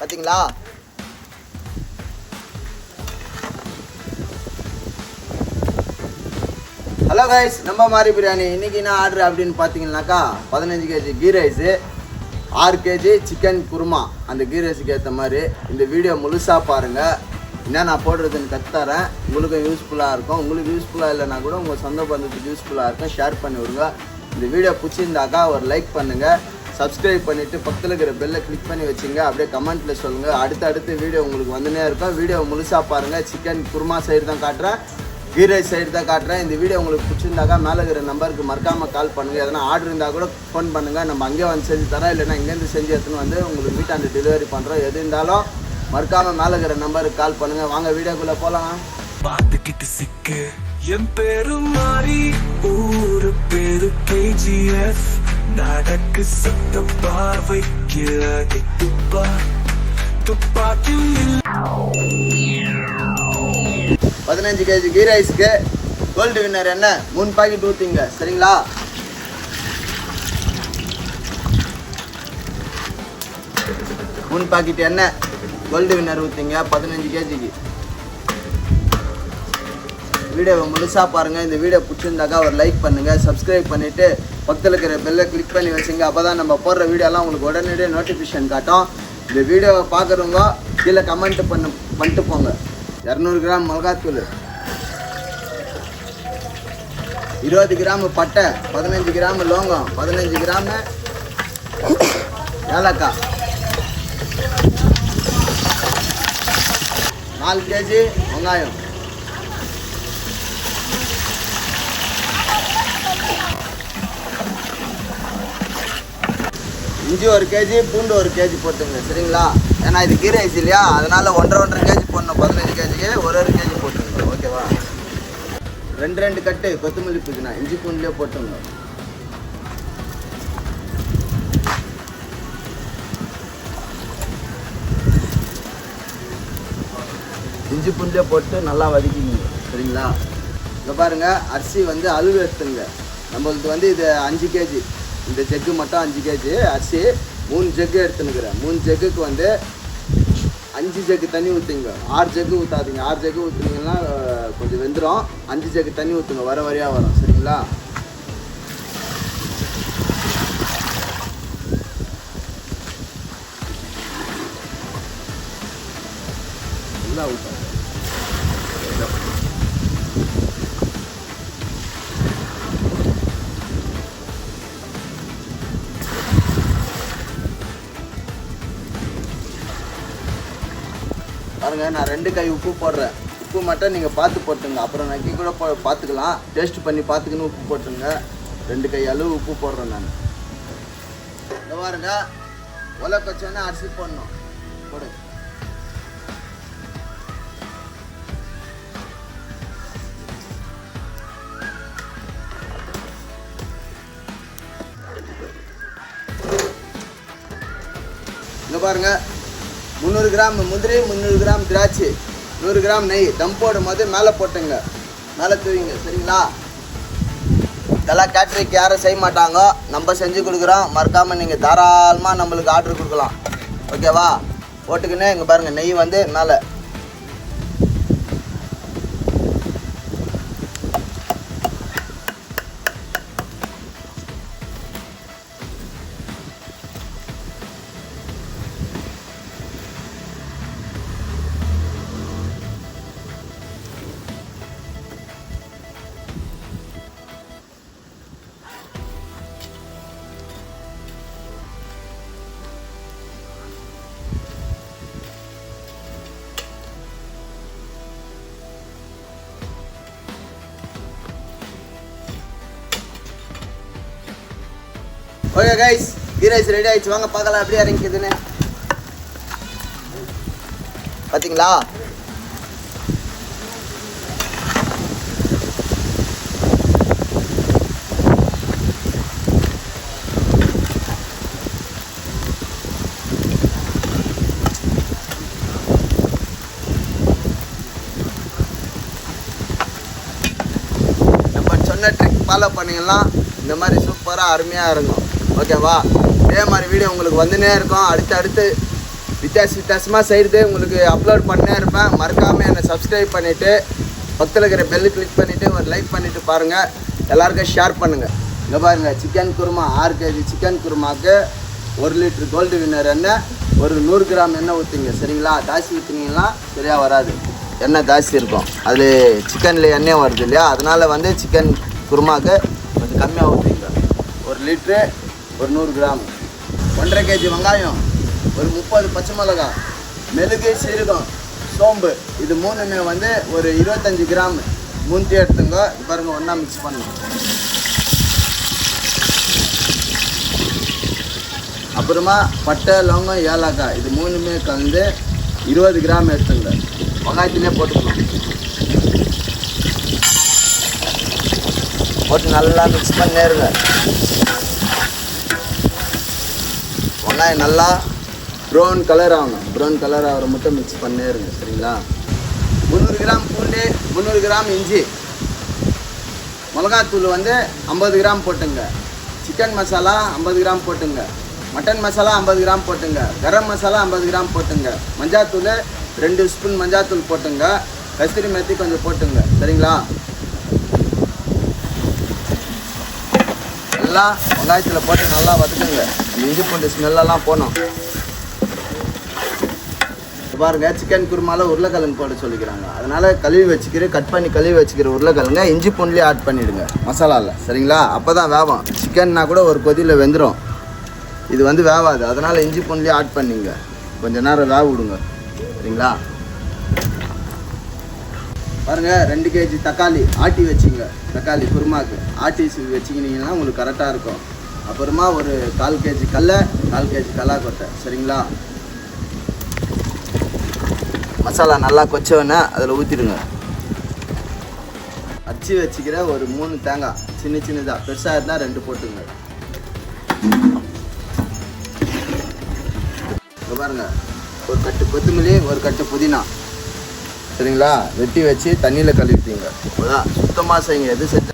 பார்த்தீங்களா? Hello guys, நம்ம மாதிரி பிரியாணி இன்றைக்கி என்ன ஆர்டர் அப்படின்னு பார்த்தீங்கன்னாக்கா 15 kg ghee rice, 6 kg chicken kurma. அந்த கீ ரைஸுக்கு ஏற்ற மாதிரி இந்த வீடியோ முழுசாக பாருங்கள். என்ன நான் போடுறதுன்னு கற்றுத்தரேன். உங்களுக்கும் யூஸ்ஃபுல்லாக இருக்கும். உங்களுக்கு யூஸ்ஃபுல்லாக இல்லைனா கூட உங்கள் சொந்த பந்தத்துக்கு யூஸ்ஃபுல்லாக இருக்கும். ஷேர் பண்ணி விடுங்க. இந்த வீடியோ பிடிச்சிருந்தாக்கா ஒரு லைக் பண்ணுங்கள். சப்ஸ்கிரைப் பண்ணிவிட்டு பக்கத்தில் இருக்கிற பெல்லை கிளிக் பண்ணி வச்சுங்க. அப்படியே கமெண்ட்டில் சொல்லுங்கள். அடுத்தடுத்து வீடியோ உங்களுக்கு வந்துனே இருக்கும். வீடியோ முழுசாக பாருங்கள். சிக்கன் குருமா சைடு தான் காட்டுறேன், கீ ரைஸ் சைடு தான் காட்டுறேன். இந்த வீடியோ உங்களுக்கு பிடிச்சிருந்தாக்கா மேலே இருக்கிற நம்பருக்கு மறக்காமல் கால் பண்ணுங்கள். எதனா ஆர்டர் இருந்தால் கூட ஃபோன் பண்ணுங்கள். நம்ம அங்கேயே வந்து செஞ்சு தரோம். இல்லைன்னா இங்கேருந்து செஞ்சு எடுத்துன்னு வந்து உங்களுக்கு வீட்டாண்டு டெலிவரி பண்ணுறோம். எது இருந்தாலும் மறக்காமல் மேலே இருக்கிற நம்பருக்கு கால் பண்ணுங்கள். வாங்க வீடியோக்குள்ளே போகலாம். பார்த்துக்கிட்டு சிக்கு என் பேரு மாறி ஊரு பேரு KGF. நடக்கு சத்த பார்வைக்கு துப்பாக்கி 15 kg கீ ரைஸ்க்கு கோல்டு வின்னர் என்ன 3 பாக்கெட் ஊற்றிங்க. சரிங்களா? மூணு பாக்கெட் எண்ணெய் கோல்டு வின்னர் ஊற்றிங்க 15 kgக்கு. வீடியோவை முழுசாக பாருங்கள். இந்த வீடியோ பிடிச்சிருந்தாக்கா ஒரு லைக் பண்ணுங்கள். சப்ஸ்கிரைப் பண்ணிவிட்டு பக்கத்தில் இருக்கிற பெல்லை கிளிக் பண்ணி வச்சுங்க. அப்போ தான் நம்ம போடுற வீடியோலாம் உங்களுக்கு உடனடியே நோட்டிஃபிகேஷன் காட்டும். இந்த வீடியோவை பார்க்குறவங்க கீழே கமெண்ட் பண்ணிட்டு போங்க. 200 கிராம் மிளகாத்தூள், 20 கிராம் பட்டை, 15 கிராம் லோங்கம், 15 கிராம் ஏலக்காய், 4 kg வெங்காயம், இஞ்சி 1 kg, பூண்டு 1 kg போட்டுங்க. சரிங்களா? ஏன்னா இது கீ ரைஸ் இல்லையா, அதனால் 1.5 kg போடணும். 15 kgக்கு 1 kg போட்டுங்க. ஓகேவா? 2 கட்டு கொத்தமல்லி புதினா இஞ்சி பூண்டுலேயே போட்டுங்க. இஞ்சி பூண்டுலேயே போட்டு நல்லா வதக்கிங்க. சரிங்களா? இங்கே பாருங்கள், அரிசி வந்து அளவு எடுத்துங்க. நம்மளுக்கு வந்து இது 5 kg, இந்த ஜக்கு மட்டும் 5 kg அரிசி 3 ஜக்கு எடுத்துனுக்கிறேன். 3 ஜக்குக்கு வந்து 5 ஜக்கு தண்ணி ஊற்றுங்க. 6 ஜக்கு ஊற்றாதீங்க. 6 ஜக்கு ஊற்றுனீங்கன்னா கொஞ்சம் வெந்துடும். 5 ஜக்கு தண்ணி ஊற்றுங்க. வர வரையாக வரும். சரிங்களா? நல்லா ஊற்றாங்க. பாருங்க, நான் 2 கை உப்பு போடுறேன். உப்பு மட்டும் நீங்கள் பார்த்து போட்டுங்க. அப்புறம் நக்கி கூட பார்த்துக்கலாம். டேஸ்ட் பண்ணி பார்த்துக்கின்னு உப்பு போட்டுங்க. 2 கை அளவு உப்பு போடுறேன் நான். இந்த பாருங்க, ஒலை கொச்சோன்னே அரிசி போடணும். போடு. இங்கே பாருங்க, 300 கிராம் முந்திரி, 300 கிராம் திராட்சை, 100 கிராம் நெய். தம் போடும் போது மேலே போட்டுங்க, மேலே தூவிங்க. சரிங்களா? இதெல்லாம் கேட்ரிக்கு யாரும் செய்ய மாட்டாங்க, நம்ம செஞ்சு கொடுக்குறோம். மறக்காமல் நீங்கள் தாராளமாக நம்மளுக்கு ஆர்டர் கொடுக்கலாம். ஓகேவா? போட்டுக்கின்னு இங்கே பாருங்கள், நெய் வந்து மேலே. Okay guys, ghee rice ready ஆயிடுச்சு. வாங்க பார்க்கலாம் எப்படி இறங்கிக்குதுன்னு. பார்த்தீங்களா? நம்ம சொன்ன ட்ரிக் ஃபாலோ பண்ணிங்கன்னா இந்த மாதிரி சூப்பராக அருமையாக இருக்கும். ஓகேவா? இதே மாதிரி வீடியோ உங்களுக்கு வந்துனே இருக்கும். அடுத்து வித்தியாசமாக செய்கிறது உங்களுக்கு அப்லோட் பண்ணே இருப்பேன். மறக்காமல் என்னை சப்ஸ்கிரைப் பண்ணிவிட்டு பக்கத்தில் இருக்கிற பெல்லு கிளிக் பண்ணிவிட்டு ஒரு லைக் பண்ணிவிட்டு பாருங்கள். எல்லாருக்கும் ஷேர் பண்ணுங்கள். இங்கே பாருங்கள், சிக்கன் குருமா 6 கேஜி சிக்கன் குருமாவுக்கு 1 லிட்டர் கோல்டு வின்னர் எண்ணெய், ஒரு 100 கிராம் எண்ணெய் ஊற்றுங்க. சரிங்களா? தாசி ஊற்றினீங்கன்னா சரியாக வராது, எண்ணெய் தாசி இருக்கும். அது சிக்கனில் எண்ணெய் வருது இல்லையா, அதனால் வந்து சிக்கன் குருமாவுக்கு கொஞ்சம் கம்மியாக ஊற்றிங்க. 1 லிட்ரு, ஒரு 100 கிராம், 1.5 கேஜி வெங்காயம், ஒரு 30 பச்சை மிளகாய், மெழுகு, சீரகம், சோம்பு, இது மூணுமே வந்து ஒரு 25 கிராம் மூந்தி எடுத்துங்க. பாருங்கள், ஒன்றா மிக்ஸ் பண்ணுங்க. அப்புறமா பட்டை, லவங்கம், ஏலக்காய், இது மூணுமே கலந்து 20 கிராம் எடுத்துங்க. வெங்காயத்திலே போட்டுக்கணும். போட்டு நல்லா மிக்ஸ் பண்ணிடுங்க. வெங்காயம் நல்லா ப்ரௌன் கலர் ஆகணும். ப்ரௌன் கலர் ஆகிற மட்டும் மிக்ஸ் பண்ணிடுங்க. சரிங்களா? 300 கிராம் பூண்டு, 300 கிராம் இஞ்சி, மிளகாத்தூள் வந்து 50 கிராம் போட்டுங்க. சிக்கன் மசாலா 50 கிராம் போட்டுங்க. மட்டன் மசாலா 50 கிராம் போட்டுங்க. கரம் மசாலா 50 கிராம் போட்டுங்க. மஞ்சாத்தூள் 2 ஸ்பூன் மஞ்சாத்தூள் போட்டுங்க. கஸ்தூரி மெத்தி கொஞ்சம் போட்டுங்க. சரிங்களா? எல்லாம் வெங்காயத்தில் போட்டு நல்லா வதக்குங்க. இஞ்சி பூண்டு ஸ்மெல்லெல்லாம் போகணும். பாருங்க, சிக்கன் குருமாவில் உருளைக்கிழங்கு போட சொல்லிக்கிறாங்க. அதனால் கழுவி வச்சுக்கிறேன், கட் பண்ணி கழுவி வச்சுக்கிற உருளைக்கிழங்க இஞ்சி பூண்டுலேயே ஆட் பண்ணிவிடுங்க மசாலாவில். சரிங்களா? அப்போ தான் வேகும். சிக்கன்னா கூட ஒரு கொதியில் வெந்துடும், இது வந்து வேவாது. அதனால் இஞ்சி பூண்டுலேயே ஆட் பண்ணிங்க. கொஞ்சம் நேரம் வேக விடுங்க. சரிங்களா? பாருங்கள், 2 கேஜி தக்காளி ஆட்டி வச்சுங்க. தக்காளி குருமாவுக்கு ஆட்டி வச்சுக்கினீங்கன்னா உங்களுக்கு கரெக்டாக இருக்கும். அப்புறமா ஒரு 1/4 கேஜி கடலை, 1/4 கேஜி கல்லாக்கொட்டை. சரிங்களா? மசாலா நல்லா கொச்சவொன்னே அதில் ஊற்றிடுங்க. அரிசி வச்சுக்கிற ஒரு 3 தேங்காய், சின்ன சின்னதாக, பெருசாக இருந்தால் 2 போட்டுங்க. இங்கே பாருங்கள், ஒரு கட்டு கொத்தமல்லி, ஒரு கட்டு புதினா. சரிங்களா? வெட்டி வச்சு தண்ணியில் கழுவிட்டீங்க. அப்போதான் சுத்தமாக செய்யுங்க. எது செஞ்சு